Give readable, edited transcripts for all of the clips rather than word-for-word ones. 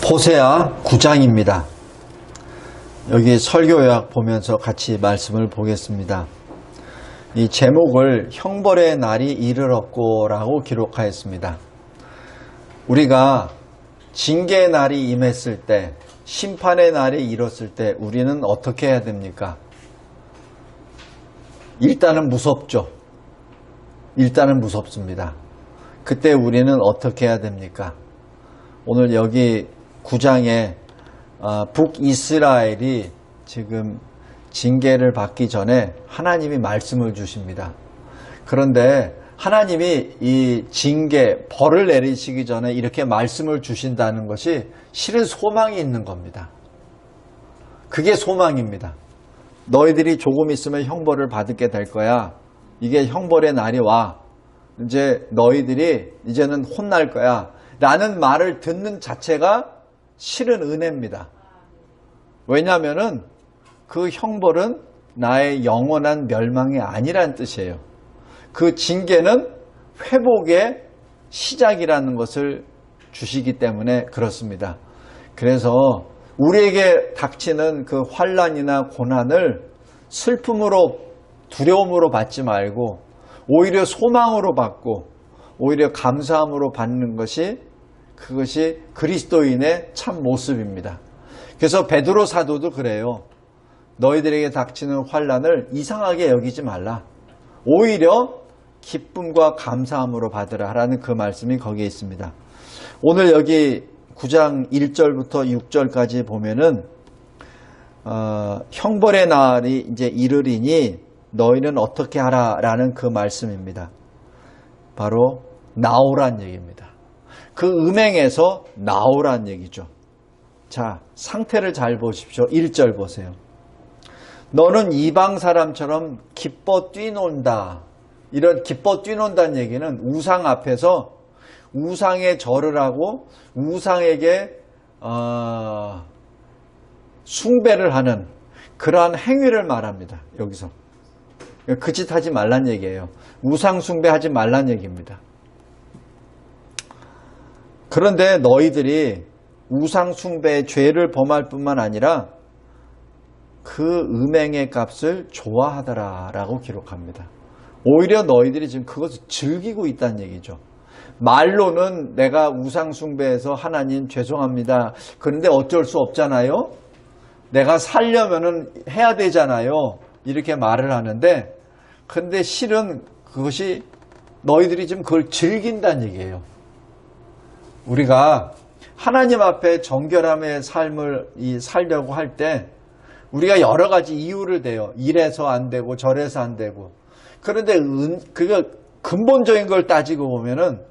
호세아 9장입니다. 여기 설교 요약 보면서 같이 말씀을 보겠습니다. 이 제목을 형벌의 날이 이르렀고 라고 기록하였습니다. 우리가 징계의 날이 임했을 때, 심판의 날이 이뤘을 때 우리는 어떻게 해야 됩니까? 일단은 무섭죠. 일단은 무섭습니다. 그때 우리는 어떻게 해야 됩니까? 오늘 여기 9장에 북이스라엘이 지금 징계를 받기 전에 하나님이 말씀을 주십니다. 그런데 하나님이 이 징계, 벌을 내리시기 전에 이렇게 말씀을 주신다는 것이 실은 소망이 있는 겁니다. 그게 소망입니다. 너희들이 조금 있으면 형벌을 받게 될 거야. 이게 형벌의 날이 와. 이제 너희들이 이제는 혼날 거야. 라는 말을 듣는 자체가 실은 은혜입니다. 왜냐하면은 그 형벌은 나의 영원한 멸망이 아니란 뜻이에요. 그 징계는 회복의 시작이라는 것을 주시기 때문에 그렇습니다. 그래서 우리에게 닥치는 그 환난이나 고난을 슬픔으로 두려움으로 받지 말고 오히려 소망으로 받고 오히려 감사함으로 받는 것이 그것이 그리스도인의 참 모습입니다. 그래서 베드로 사도도 그래요. 너희들에게 닥치는 환난을 이상하게 여기지 말라. 오히려 기쁨과 감사함으로 받으라라는 그 말씀이 거기에 있습니다. 오늘 여기 9장 1절부터 6절까지 보면은 형벌의 날이 이제 이르리니 너희는 어떻게 하라라는 그 말씀입니다. 바로 나오란 얘기입니다. 그 음행에서 나오란 얘기죠. 자, 상태를 잘 보십시오. 1절 보세요. 너는 이방 사람처럼 기뻐 뛰논다. 이런 기뻐 뛰논다는 얘기는 우상 앞에서 우상에 절을 하고 우상에게 숭배를 하는 그러한 행위를 말합니다. 여기서. 그 짓 하지 말란 얘기예요. 우상 숭배하지 말란 얘기입니다. 그런데 너희들이 우상 숭배의 죄를 범할 뿐만 아니라 그 음행의 값을 좋아하더라 라고 기록합니다. 오히려 너희들이 지금 그것을 즐기고 있다는 얘기죠. 말로는 내가 우상 숭배해서 하나님 죄송합니다. 그런데 어쩔 수 없잖아요. 내가 살려면은 해야 되잖아요. 이렇게 말을 하는데 근데 실은 그것이 너희들이 지금 그걸 즐긴다는 얘기예요. 우리가 하나님 앞에 정결함의 삶을 살려고 할 때 우리가 여러 가지 이유를 대요. 이래서 안 되고 저래서 안 되고. 그런데 그거 근본적인 걸 따지고 보면은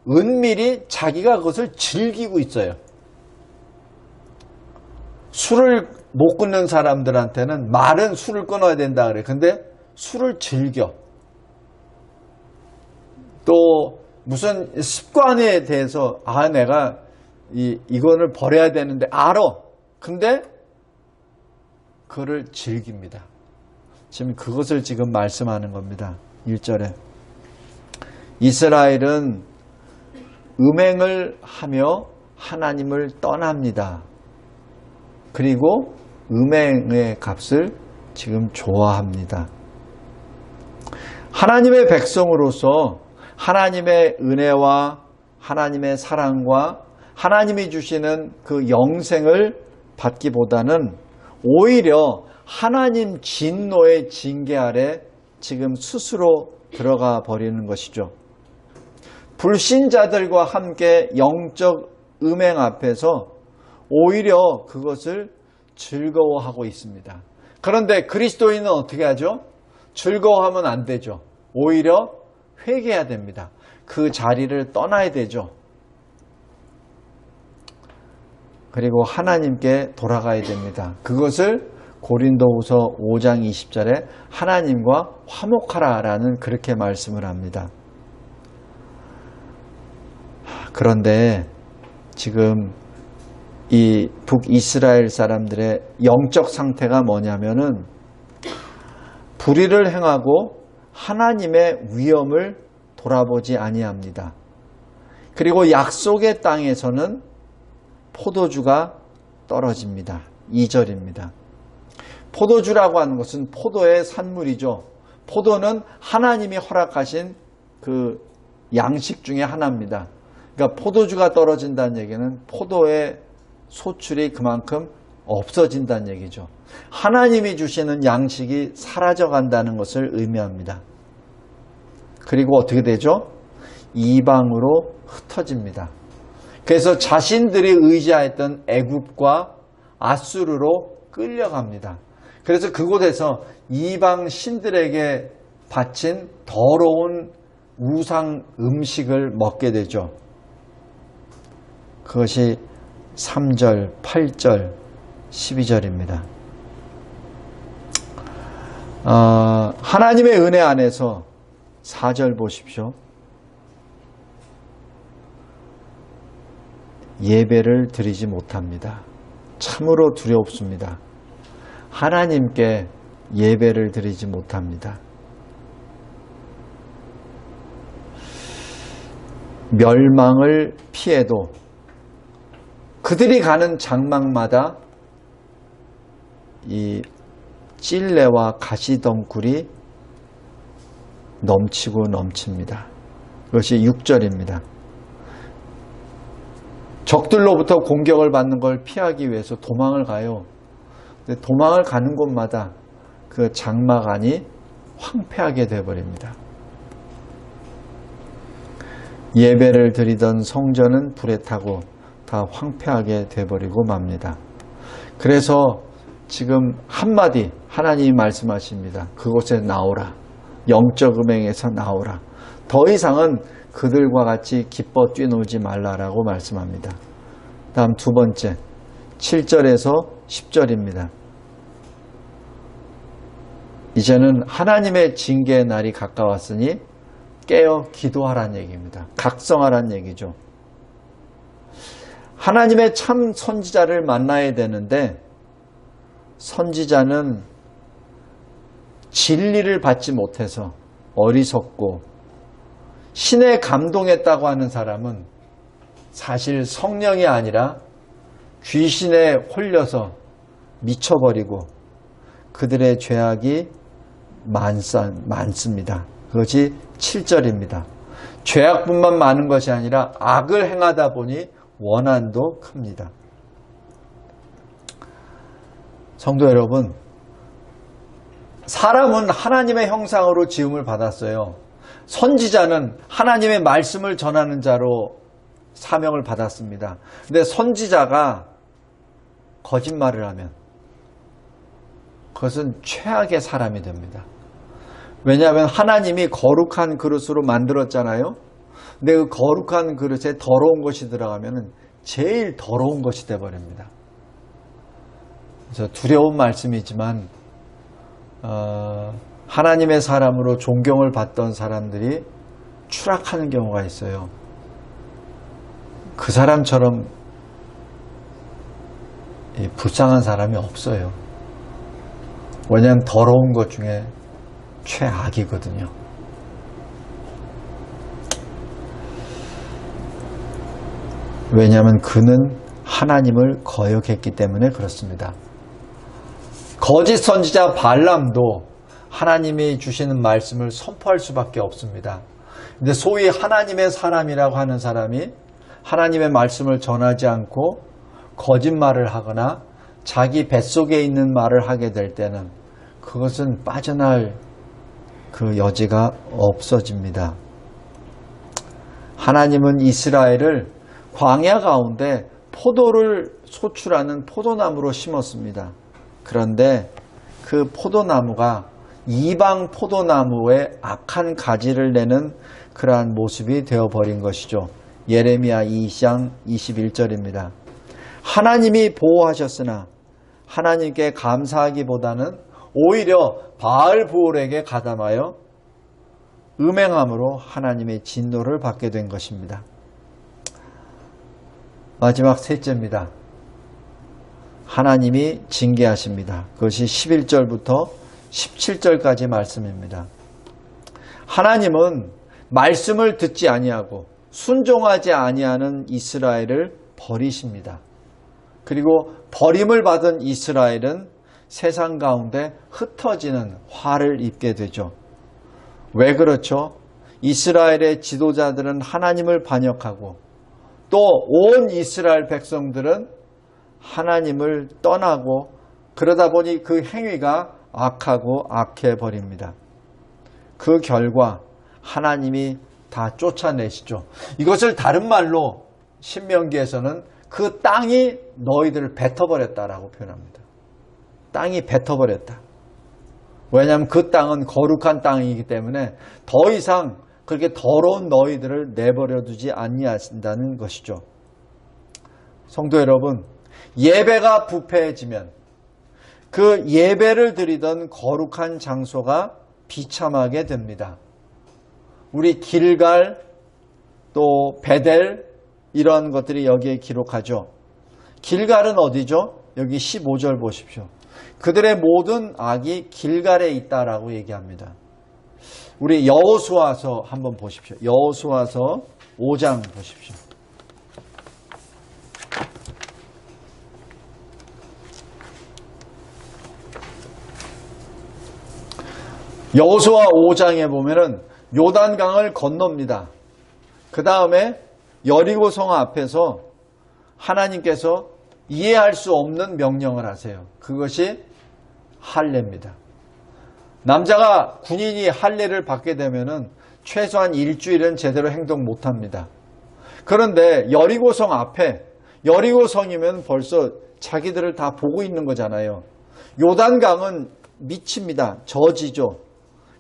은밀히 자기가 그것을 즐기고 있어요. 술을 못 끊는 사람들한테는 말은 술을 끊어야 된다 그래. 근데 술을 즐겨. 또 무슨 습관에 대해서 내가 이거를 버려야 되는데 알아. 근데 그거를 즐깁니다. 지금 그것을 지금 말씀하는 겁니다. 1절에 이스라엘은 음행을 하며 하나님을 떠납니다. 그리고 음행의 값을 지금 좋아합니다. 하나님의 백성으로서 하나님의 은혜와 하나님의 사랑과 하나님이 주시는 그 영생을 받기보다는 오히려 하나님 진노의 징계 아래 지금 스스로 들어가 버리는 것이죠. 불신자들과 함께 영적 음행 앞에서 오히려 그것을 즐거워하고 있습니다. 그런데 그리스도인은 어떻게 하죠? 즐거워하면 안 되죠. 오히려 회개해야 됩니다. 그 자리를 떠나야 되죠. 그리고 하나님께 돌아가야 됩니다. 그것을 고린도후서 5장 20절에 하나님과 화목하라라는 그렇게 말씀을 합니다. 그런데 지금 이 북이스라엘 사람들의 영적 상태가 뭐냐면은 불의를 행하고 하나님의 위엄을 돌아보지 아니합니다. 그리고 약속의 땅에서는 포도주가 떨어집니다. 2절입니다. 포도주라고 하는 것은 포도의 산물이죠. 포도는 하나님이 허락하신 그 양식 중에 하나입니다. 그러니까 포도주가 떨어진다는 얘기는 포도의 소출이 그만큼 없어진다는 얘기죠. 하나님이 주시는 양식이 사라져간다는 것을 의미합니다. 그리고 어떻게 되죠? 이방으로 흩어집니다. 그래서 자신들이 의지하였던 애굽과 아수르로 끌려갑니다. 그래서 그곳에서 이방 신들에게 바친 더러운 우상 음식을 먹게 되죠. 그것이 3절, 8절, 12절입니다. 하나님의 은혜 안에서 4절 보십시오. 예배를 드리지 못합니다. 참으로 두렵습니다. 하나님께 예배를 드리지 못합니다. 멸망을 피해도 그들이 가는 장막마다 이 찔레와 가시덩굴이 넘치고 넘칩니다. 그것이 6절입니다. 적들로부터 공격을 받는 걸 피하기 위해서 도망을 가요. 근데 도망을 가는 곳마다 그 장막 안이 황폐하게 되어버립니다. 예배를 드리던 성전은 불에 타고 다 황폐하게 되어버리고 맙니다. 그래서 지금 한마디 하나님이 말씀하십니다. 그곳에 나오라. 영적 음행에서 나오라. 더 이상은 그들과 같이 기뻐 뛰놀지 말라라고 말씀합니다. 다음 두 번째 7절에서 10절입니다. 이제는 하나님의 징계의 날이 가까웠으니 깨어 기도하라는 얘기입니다. 각성하라는 얘기죠. 하나님의 참 선지자를 만나야 되는데 선지자는 진리를 받지 못해서 어리석고 신에 감동했다고 하는 사람은 사실 성령이 아니라 귀신에 홀려서 미쳐버리고 그들의 죄악이 많습니다. 그것이 7절입니다. 죄악뿐만 많은 것이 아니라 악을 행하다 보니 원한도 큽니다. 성도 여러분, 사람은 하나님의 형상으로 지음을 받았어요. 선지자는 하나님의 말씀을 전하는 자로 사명을 받았습니다. 근데 선지자가 거짓말을 하면 그것은 최악의 사람이 됩니다. 왜냐하면 하나님이 거룩한 그릇으로 만들었잖아요. 근데 그 거룩한 그릇에 더러운 것이 들어가면 제일 더러운 것이 되어버립니다. 그래서 두려운 말씀이지만 하나님의 사람으로 존경을 받던 사람들이 추락하는 경우가 있어요. 그 사람처럼 불쌍한 사람이 없어요. 왜냐하면 더러운 것 중에 최악이거든요. 왜냐하면 그는 하나님을 거역했기 때문에 그렇습니다. 거짓 선지자 발람도 하나님이 주시는 말씀을 선포할 수밖에 없습니다. 근데 소위 하나님의 사람이라고 하는 사람이 하나님의 말씀을 전하지 않고 거짓말을 하거나 자기 뱃속에 있는 말을 하게 될 때는 그것은 빠져나갈 그 여지가 없어집니다. 하나님은 이스라엘을 광야 가운데 포도를 소출하는 포도나무로 심었습니다. 그런데 그 포도나무가 이방 포도나무에 악한 가지를 내는 그러한 모습이 되어버린 것이죠. 예레미야 2장 21절입니다. 하나님이 보호하셨으나 하나님께 감사하기보다는 오히려 바알브올에게 가담하여 음행함으로 하나님의 진노를 받게 된 것입니다. 마지막 셋째입니다. 하나님이 징계하십니다. 그것이 11절부터 17절까지 말씀입니다. 하나님은 말씀을 듣지 아니하고 순종하지 아니하는 이스라엘을 버리십니다. 그리고 버림을 받은 이스라엘은 세상 가운데 흩어지는 화를 입게 되죠. 왜 그렇죠? 이스라엘의 지도자들은 하나님을 반역하고 또 온 이스라엘 백성들은 하나님을 떠나고 그러다 보니 그 행위가 악하고 악해 버립니다. 그 결과 하나님이 다 쫓아내시죠. 이것을 다른 말로 신명기에서는 그 땅이 너희들을 뱉어버렸다라고 표현합니다. 땅이 뱉어버렸다. 왜냐하면 그 땅은 거룩한 땅이기 때문에 더 이상 그렇게 더러운 너희들을 내버려 두지 아니하신다는 것이죠. 성도 여러분, 예배가 부패해지면 그 예배를 드리던 거룩한 장소가 비참하게 됩니다. 우리 길갈 또 베델 이런 것들이 여기에 기록하죠. 길갈은 어디죠? 여기 15절 보십시오. 그들의 모든 악이 길갈에 있다라고 얘기합니다. 우리 여호수아서 한번 보십시오. 여호수아서 5장 보십시오. 여호수아 5장에 보면은 요단강을 건넙니다. 그 다음에 여리고성 앞에서 하나님께서 이해할 수 없는 명령을 하세요. 그것이 할례입니다. 남자가 군인이 할례를 받게 되면은 최소한 일주일은 제대로 행동 못합니다. 그런데 여리고성 앞에, 여리고성이면 벌써 자기들을 다 보고 있는 거잖아요. 요단강은 미칩니다. 저지죠.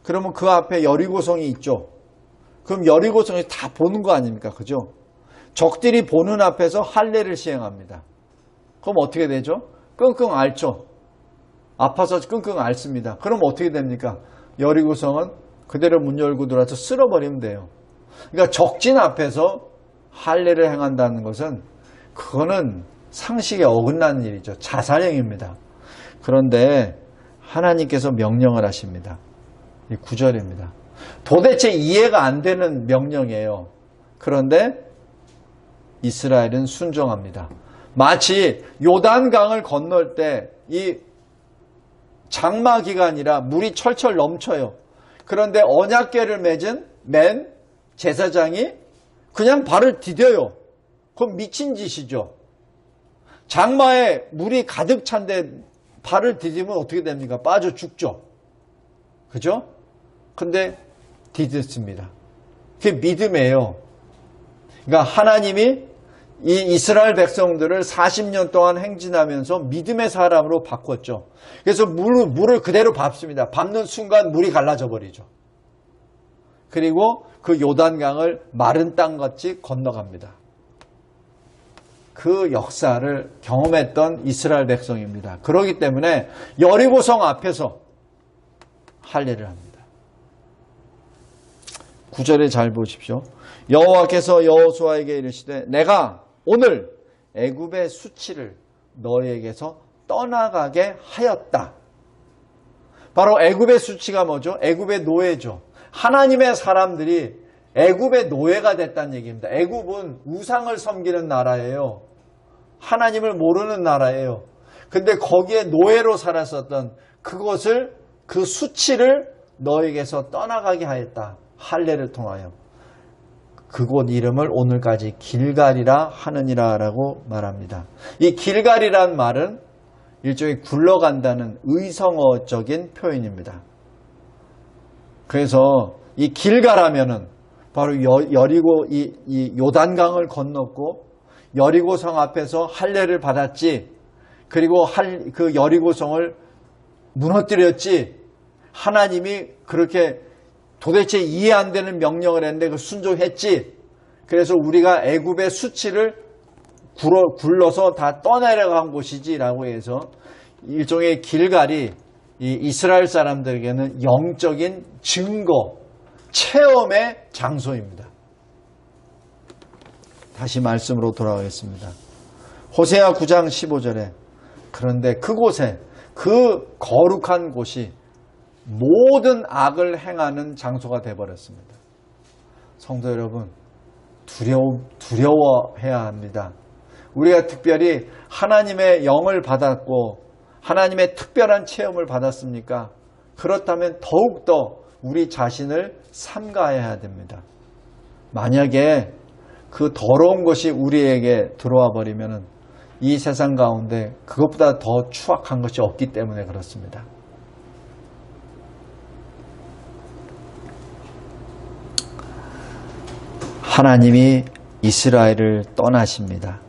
그러면 그 앞에 여리고성이 있죠. 그럼 여리고성이 다 보는 거 아닙니까? 그죠? 적들이 보는 앞에서 할례를 시행합니다. 그럼 어떻게 되죠? 끙끙 앓죠. 아파서 끙끙 앓습니다. 그럼 어떻게 됩니까? 여리고성은 그대로 문 열고 들어와서 쓸어버리면 돼요. 그러니까 적진 앞에서 할례를 행한다는 것은 그거는 상식에 어긋나는 일이죠. 자살행위입니다. 그런데 하나님께서 명령을 하십니다. 이 9절입니다. 도대체 이해가 안 되는 명령이에요. 그런데 이스라엘은 순종합니다. 마치 요단강을 건널 때 이 장마 기간이라 물이 철철 넘쳐요. 그런데 언약궤를 맨 제사장이 그냥 발을 디뎌요. 그럼 미친 짓이죠. 장마에 물이 가득 찬데 발을 디디면 어떻게 됩니까? 빠져 죽죠. 그죠? 근데 디뎠습니다. 그게 믿음이에요. 그러니까 하나님이 이 이스라엘 백성들을 40년 동안 행진하면서 믿음의 사람으로 바꿨죠. 그래서 물을 그대로 밟습니다. 밟는 순간 물이 갈라져 버리죠. 그리고 그 요단강을 마른 땅같이 건너갑니다. 그 역사를 경험했던 이스라엘 백성입니다. 그렇기 때문에 여리고성 앞에서 할례를 합니다. 9절에 잘 보십시오. 여호와께서 여호수아에게 이르시되 내가 오늘 애굽의 수치를 너희에게서 떠나가게 하였다. 바로 애굽의 수치가 뭐죠? 애굽의 노예죠. 하나님의 사람들이 애굽의 노예가 됐다는 얘기입니다. 애굽은 우상을 섬기는 나라예요. 하나님을 모르는 나라예요. 근데 거기에 노예로 살았었던 그것을, 그 수치를 너에게서 떠나가게 하였다. 할례를 통하여. 그곳 이름을 오늘까지 길갈이라 하느니라 라고 말합니다. 이 길갈이란 말은 일종의 굴러간다는 의성어적인 표현입니다. 그래서 이 길갈하면은 바로 여리고 이 요단강을 건넜고 여리고성 앞에서 할례를 받았지. 그리고 그 여리고성을 무너뜨렸지. 하나님이 그렇게 도대체 이해 안 되는 명령을 했는데 그 순종했지. 그래서 우리가 애굽의 수치를 굴러서 다 떠내려간 곳이지라고 해서 일종의 길갈이 이 이스라엘 사람들에게는 영적인 증거, 체험의 장소입니다. 다시 말씀으로 돌아가겠습니다. 호세아 9장 15절에 그런데 그곳에 그 거룩한 곳이 모든 악을 행하는 장소가 되어버렸습니다. 성도 여러분, 두려워해야 합니다. 우리가 특별히 하나님의 영을 받았고 하나님의 특별한 체험을 받았습니까? 그렇다면 더욱더 우리 자신을 삼가해야 됩니다. 만약에 그 더러운 것이 우리에게 들어와 버리면 이 세상 가운데 그것보다 더 추악한 것이 없기 때문에 그렇습니다. 하나님이 이스라엘을 떠나십니다.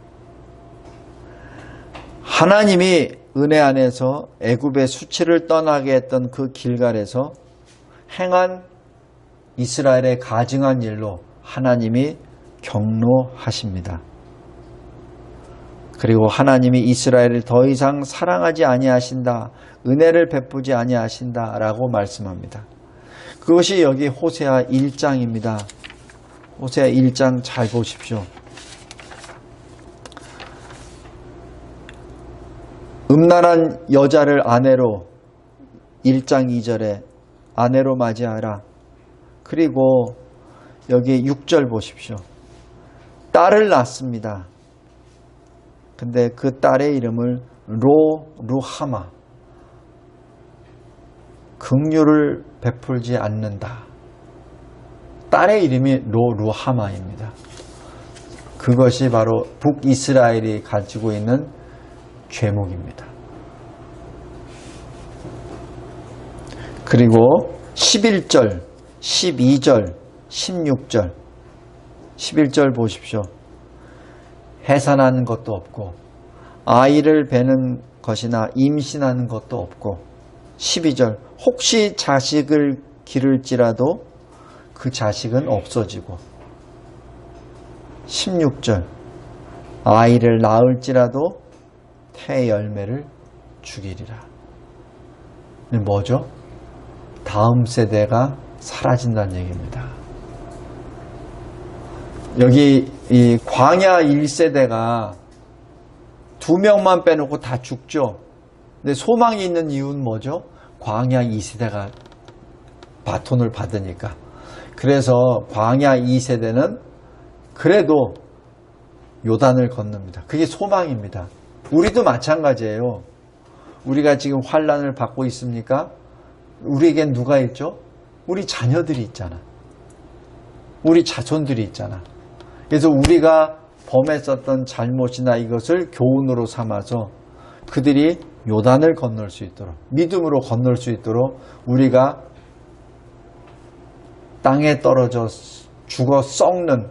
하나님이 은혜 안에서 애굽의 수치를 떠나게 했던 그 길갈에서 행한 이스라엘의 가증한 일로 하나님이 경노하십니다. 그리고 하나님이 이스라엘을 더 이상 사랑하지 아니하신다, 은혜를 베푸지 아니하신다 라고 말씀합니다. 그것이 여기 호세아 1장입니다. 호세아 1장 잘 보십시오. 음란한 여자를 아내로 1장 2절에 아내로 맞이하라. 그리고 여기 6절 보십시오. 딸을 낳습니다. 근데 그 딸의 이름을 루하마, 긍휼을 베풀지 않는다. 딸의 이름이 루하마입니다. 그것이 바로 북이스라엘이 가지고 있는 죄목입니다. 그리고 11절, 12절, 16절, 11절 보십시오. 해산하는 것도 없고 아이를 베는 것이나 임신하는 것도 없고 12절, 혹시 자식을 기를지라도 그 자식은 없어지고 16절, 아이를 낳을지라도 태 열매를 죽이리라. 뭐죠? 다음 세대가 사라진다는 얘기입니다. 여기 이 광야 1세대가 2명만 빼놓고 다 죽죠. 근데 소망이 있는 이유는 뭐죠? 광야 2세대가 바톤을 받으니까. 그래서 광야 2세대는 그래도 요단을 건넙니다. 그게 소망입니다. 우리도 마찬가지예요. 우리가 지금 환난을 받고 있습니까? 우리에겐 누가 있죠? 우리 자녀들이 있잖아. 우리 자손들이 있잖아. 그래서 우리가 범했었던 잘못이나 이것을 교훈으로 삼아서 그들이 요단을 건널 수 있도록, 믿음으로 건널 수 있도록 우리가 땅에 떨어져 죽어 썩는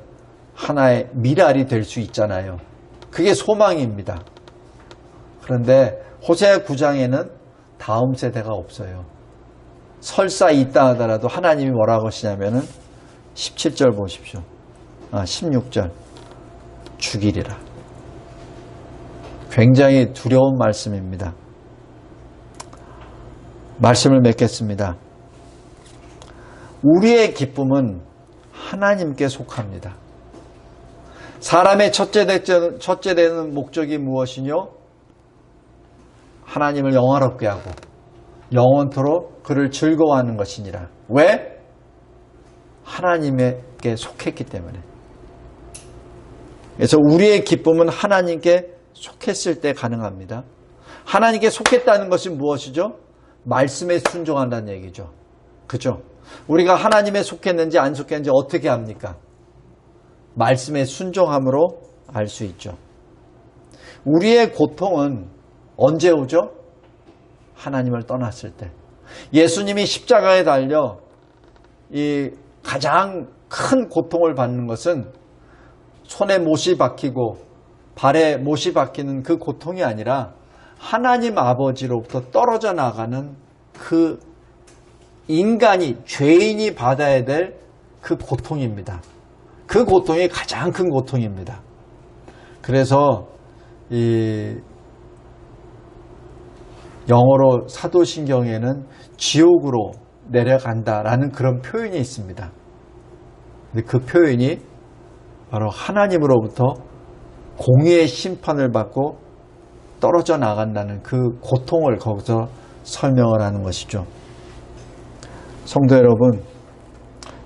하나의 미랄이 될 수 있잖아요. 그게 소망입니다. 그런데 호세아 9장에는 다음 세대가 없어요. 설사 있다 하더라도 하나님이 뭐라고 하시냐면은 17절 보십시오. 16절 죽이리라. 굉장히 두려운 말씀입니다. 말씀을 맺겠습니다. 우리의 기쁨은 하나님께 속합니다. 사람의 첫째 되는 목적이 무엇이뇨? 하나님을 영화롭게 하고 영원토록 그를 즐거워하는 것이니라. 왜? 하나님께 속했기 때문에. 그래서 우리의 기쁨은 하나님께 속했을 때 가능합니다. 하나님께 속했다는 것이 무엇이죠? 말씀에 순종한다는 얘기죠. 그죠? 우리가 하나님에 속했는지 안 속했는지 어떻게 합니까? 말씀에 순종함으로 알 수 있죠. 우리의 고통은 언제 오죠? 하나님을 떠났을 때. 예수님이 십자가에 달려 이 가장 큰 고통을 받는 것은 손에 못이 박히고 발에 못이 박히는 그 고통이 아니라 하나님 아버지로부터 떨어져 나가는 그 인간이, 죄인이 받아야 될 그 고통입니다. 그 고통이 가장 큰 고통입니다. 그래서 이 영어로 사도신경에는 지옥으로 내려간다라는 그런 표현이 있습니다. 근데 그 표현이 바로 하나님으로부터 공의의 심판을 받고 떨어져 나간다는 그 고통을 거기서 설명을 하는 것이죠. 성도 여러분,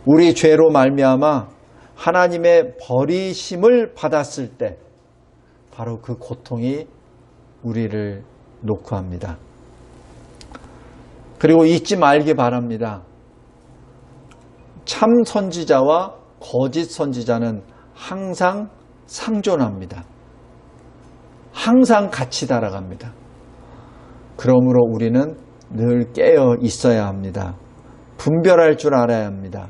우리 죄로 말미암아 하나님의 버리심을 받았을 때, 바로 그 고통이 우리를 놓고 합니다. 그리고 잊지 말기 바랍니다. 참 선지자와 거짓 선지자는 항상 상존합니다. 항상 같이 달아갑니다. 그러므로 우리는 늘 깨어 있어야 합니다. 분별할 줄 알아야 합니다.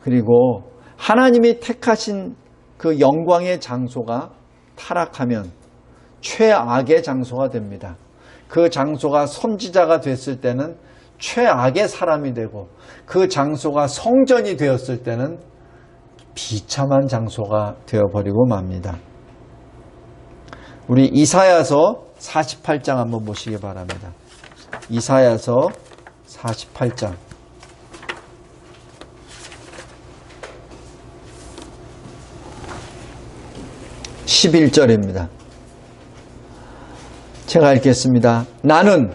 그리고 하나님이 택하신 그 영광의 장소가 타락하면 최악의 장소가 됩니다. 그 장소가 선지자가 됐을 때는 최악의 사람이 되고, 그 장소가 성전이 되었을 때는 비참한 장소가 되어버리고 맙니다. 우리 이사야서 48장 한번 보시기 바랍니다. 이사야서 48장 11절입니다. 제가 읽겠습니다. 나는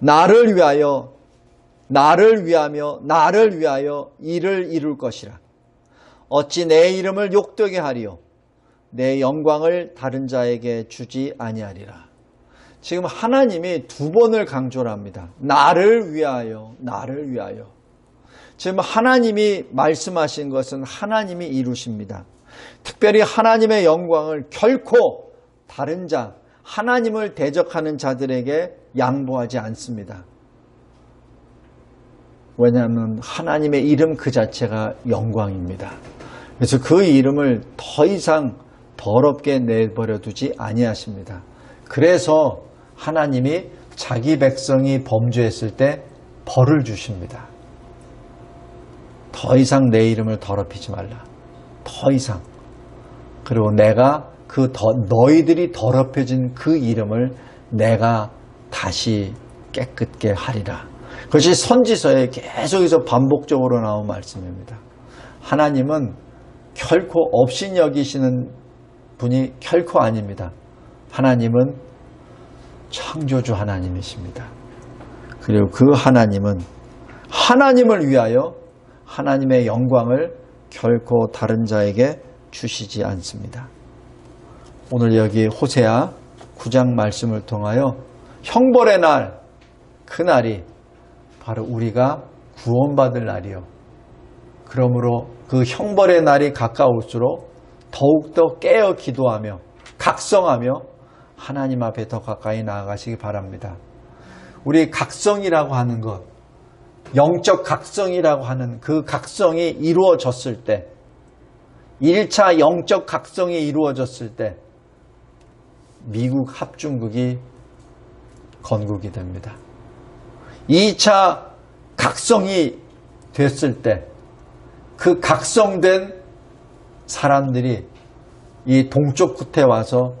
나를 위하며 나를 위하여 일을 이룰 것이라. 어찌 내 이름을 욕되게 하리요 내 영광을 다른 자에게 주지 아니하리라. 지금 하나님이 두 번을 강조를 합니다. 나를 위하여, 나를 위하여. 지금 하나님이 말씀하신 것은 하나님이 이루십니다. 특별히 하나님의 영광을 결코 다른 자, 하나님을 대적하는 자들에게 양보하지 않습니다. 왜냐하면 하나님의 이름 그 자체가 영광입니다. 그래서 그 이름을 더 이상 더럽게 내버려 두지 아니하십니다. 그래서 하나님이 자기 백성이 범죄했을 때 벌을 주십니다. 더 이상 내 이름을 더럽히지 말라. 더 이상. 그리고 내가 너희들이 더럽혀진 그 이름을 내가 다시 깨끗게 하리라. 그것이 선지서에 계속해서 반복적으로 나온 말씀입니다. 하나님은 결코 없인 여기시는 분이 결코 아닙니다. 하나님은 창조주 하나님이십니다. 그리고 그 하나님은 하나님을 위하여 하나님의 영광을 결코 다른 자에게 주시지 않습니다. 오늘 여기 호세아 9장 말씀을 통하여 형벌의 날, 그 날이 바로 우리가 구원받을 날이요. 그러므로 그 형벌의 날이 가까울수록 더욱더 깨어 기도하며 각성하며 하나님 앞에 더 가까이 나아가시기 바랍니다. 우리 각성이라고 하는 것, 영적 각성이라고 하는 그 각성이 이루어졌을 때, 1차 영적 각성이 이루어졌을 때 미국 합중국이 건국이 됩니다. 2차 각성이 됐을 때 그 각성된 사람들이 이 동쪽 끝에 와서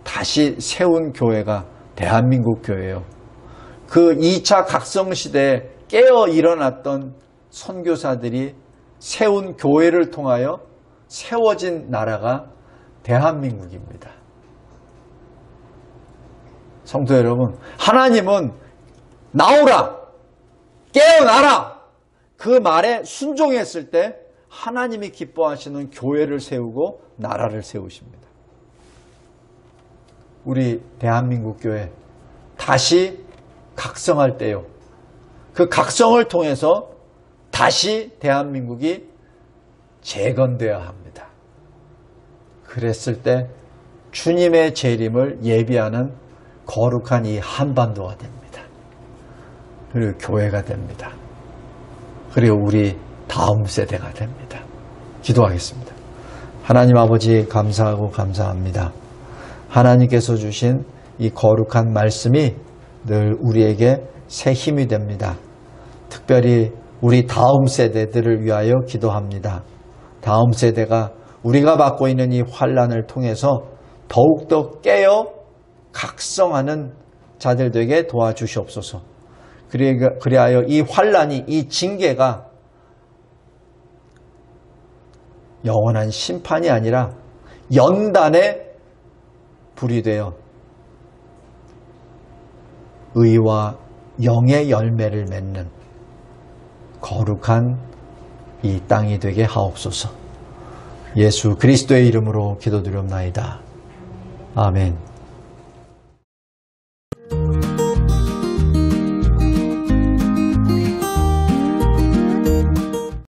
다시 세운 교회가 대한민국 교회예요. 그 2차 각성 시대에 깨어 일어났던 선교사들이 세운 교회를 통하여 세워진 나라가 대한민국입니다. 성도 여러분, 하나님은 나오라, 깨어나라, 그 말에 순종했을 때 하나님이 기뻐하시는 교회를 세우고 나라를 세우십니다. 우리 대한민국 교회 다시 각성할 때요, 그 각성을 통해서 다시 대한민국이 재건되어야 합니다. 그랬을 때 주님의 재림을 예비하는 거룩한 이 한반도가 됩니다. 그리고 교회가 됩니다. 그리고 우리 다음 세대가 됩니다. 기도하겠습니다. 하나님 아버지, 감사하고 감사합니다. 하나님께서 주신 이 거룩한 말씀이 늘 우리에게 새 힘이 됩니다. 특별히 우리 다음 세대들을 위하여 기도합니다. 다음 세대가 우리가 받고 있는 이 환난을 통해서 더욱더 깨어 각성하는 자들 되게 도와주시옵소서. 그리하여 이 환난이, 이 징계가 영원한 심판이 아니라 연단의 불이 되어 의와 영의 열매를 맺는 거룩한 이 땅이 되게 하옵소서. 예수 그리스도의 이름으로 기도드렸나이다. 아멘.